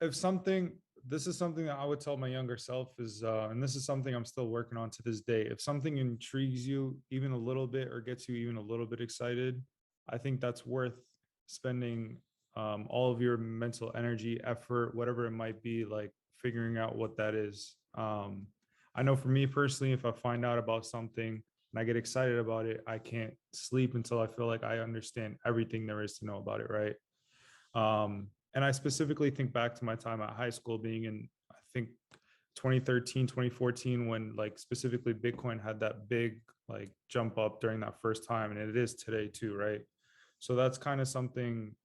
if something, this is something that I would tell my younger self is, and this is something I'm still working on to this day. If something intrigues you even a little bit or gets you even a little bit excited, I think that's worth spending all of your mental energy, effort, whatever it might be, like figuring out what that is. I know for me personally, if I find out about something and I get excited about it, I can't sleep until I feel like I understand everything there is to know about it, right? And I specifically think back to my time at high school, being in, I think, 2013, 2014, when like specifically Bitcoin had that big like jump up during that first time. And it is today too, right? So that's kind of something,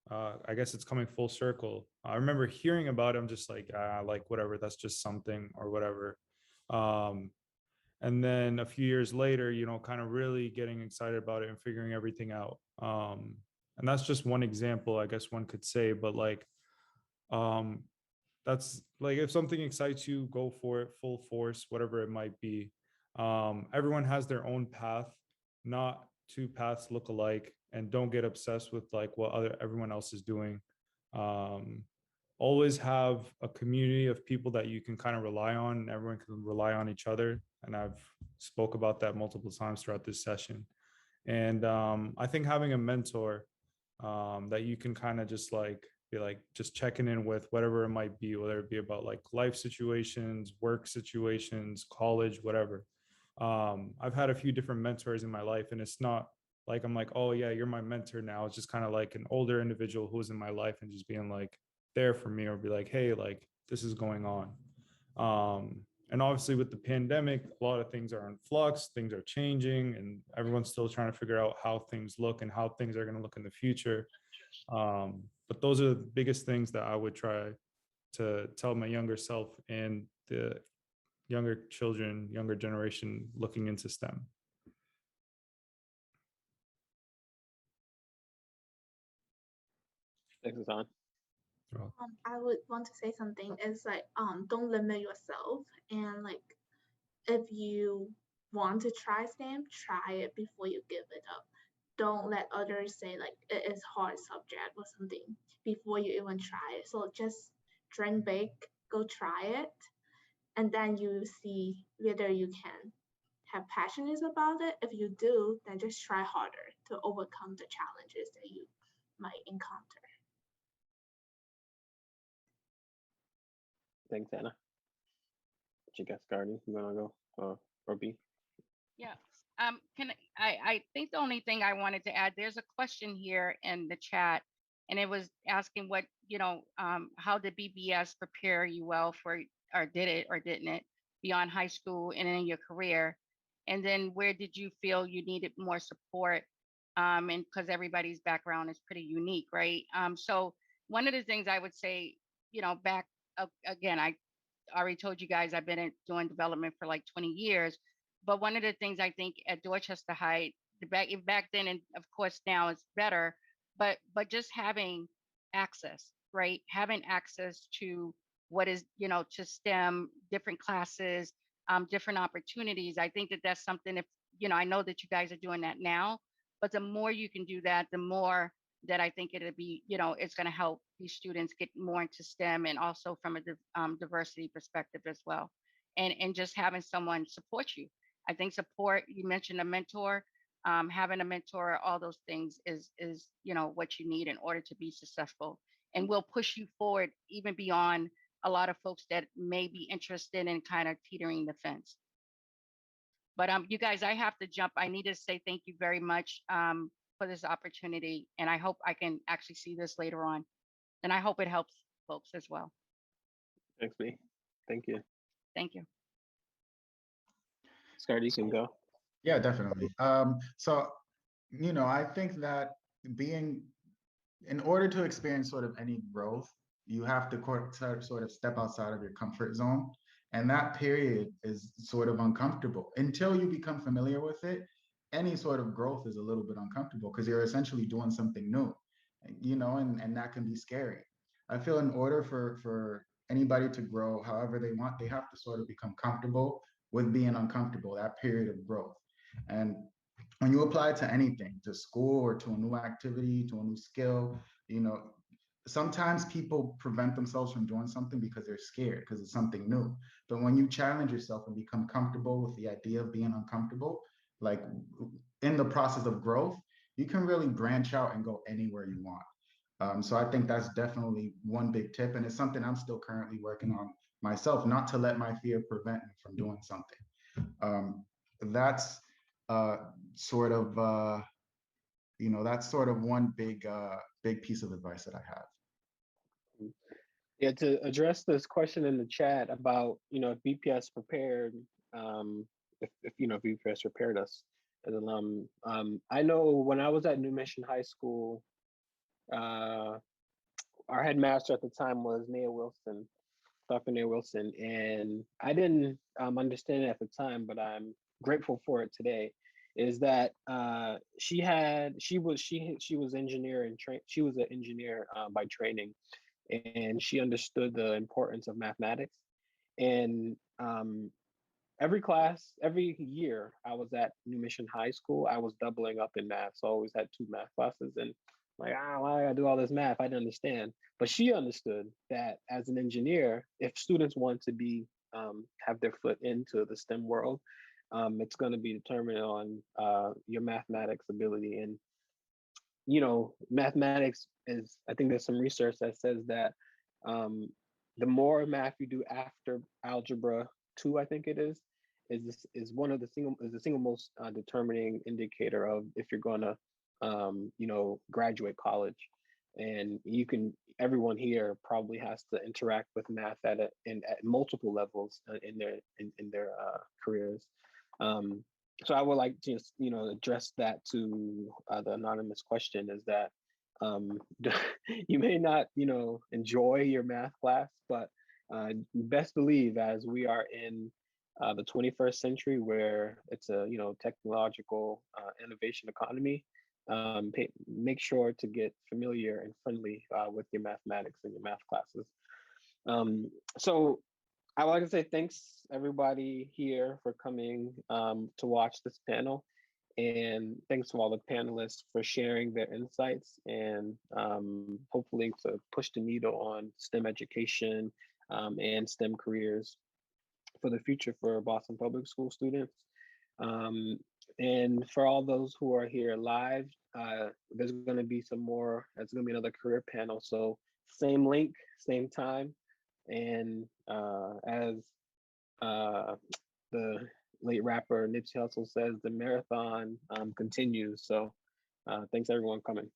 I guess it's coming full circle. I remember hearing about it, I'm just like whatever, that's just something or whatever. And then a few years later, kind of really getting excited about it and figuring everything out. And that's just one example, I guess one could say, but like, that's like, if something excites you, go for it full force, whatever it might be. Everyone has their own path, not two paths look alike, and don't get obsessed with like what everyone else is doing. Um, always have a community of people that you can kind of rely on, and everyone can rely on each other. And I've spoke about that multiple times throughout this session. And I think having a mentor that you can kind of just like be like just checking in with, whatever it might be, whether it be about like life situations, work situations, college, whatever. I've had a few different mentors in my life, and it's not like I'm like, oh yeah, you're my mentor now. It's just kind of like an older individual who's in my life and just being like there for me, or be like, hey, like this is going on. And obviously with the pandemic, a lot of things are in flux, things are changing, and everyone's still trying to figure out how things look and how things are going to look in the future. But those are the biggest things that I would try to tell my younger self and the younger children, younger generation looking into STEM. Thanks, Hassan. I would want to say something is like, don't limit yourself, and like, if you want to try STEM, try it before you give it up. Don't let others say like it is hard subject or something before you even try it. So just drink big, go try it, and then you see whether you can have passions about it. If you do, then just try harder to overcome the challenges that you might encounter. Thanks, Anna. What you got, Sgardy? You wanna go? Or B? Yeah. I think the only thing I wanted to add, there's a question here in the chat, and it was asking what, how did BPS prepare you well for, or did it or didn't it, beyond high school and in your career? And then where did you feel you needed more support? And because everybody's background is pretty unique, right? So one of the things I would say, back again, I already told you guys I've been doing development for like 20 years. But one of the things I think at Dorchester High, back then, and of course now it's better, but just having access, right? Having access to what is, to STEM, different classes, different opportunities. I think that that's something, if, I know that you guys are doing that now, but the more you can do that, the more that I think it'll be, it's going to help these students get more into STEM, and also from a diversity perspective as well. And just having someone support you. I think support, you mentioned a mentor, having a mentor, all those things is, what you need in order to be successful, and will push you forward even beyond a lot of folks that may be interested in kind of teetering the fence. But you guys, I have to jump. I need to say thank you very much for this opportunity, and I hope I can actually see this later on, and I hope it helps folks as well. Thanks, B. Thank you. Thank you. Sgardy, you can go. Yeah, definitely. So, I think that in order to experience sort of any growth, you have to sort of step outside of your comfort zone. And that period is sort of uncomfortable until you become familiar with it. Any sort of growth is a little bit uncomfortable because you're essentially doing something new, and that can be scary. I feel in order for anybody to grow however they want, they have to sort of become comfortable with being uncomfortable, that period of growth. And when you apply it to anything, to school or to a new activity, to a new skill, sometimes people prevent themselves from doing something because they're scared, because it's something new. But when you challenge yourself and become comfortable with the idea of being uncomfortable, like in the process of growth, you can really branch out and go anywhere you want. So I think that's definitely one big tip. And it's something I'm still currently working on myself, not to let my fear prevent me from doing something. That's sort of, that's sort of one big piece of advice that I have. Yeah, to address this question in the chat about, if BPS prepared, if BPS prepared us as alum. I know when I was at New Mission High School, our headmaster at the time was Dr. Nia Wilson, and I didn't understand it at the time, but I'm grateful for it today. Is that she was an engineer by training, and she understood the importance of mathematics. And every year I was at New Mission High School, I was doubling up in math. So I always had 2 math classes. And Like, why I gotta do all this math? I didn't understand. But she understood that as an engineer, if students want to be have their foot into the STEM world, it's going to be determined on your mathematics ability. And mathematics is, I think there's some research that says that um, the more math you do after algebra 2, I think it is one of the single most determining indicator of if you're going to graduate college. And everyone here probably has to interact with math at multiple levels in their careers. um, so I would like to just address that to the anonymous question, is that um, you may not enjoy your math class, but best believe, as we are in the 21st century, where it's a technological innovation economy, make sure to get familiar and friendly with your mathematics and your math classes. So I would like to say thanks everybody here for coming to watch this panel, and thanks to all the panelists for sharing their insights, and hopefully to push the needle on STEM education and STEM careers for the future for Boston Public School students. Um, and for all those who are here live, there's going to be some more. There's going to be another career panel. So same link, same time, and as the late rapper Nipsey Hussle says, the marathon continues. So thanks everyone coming.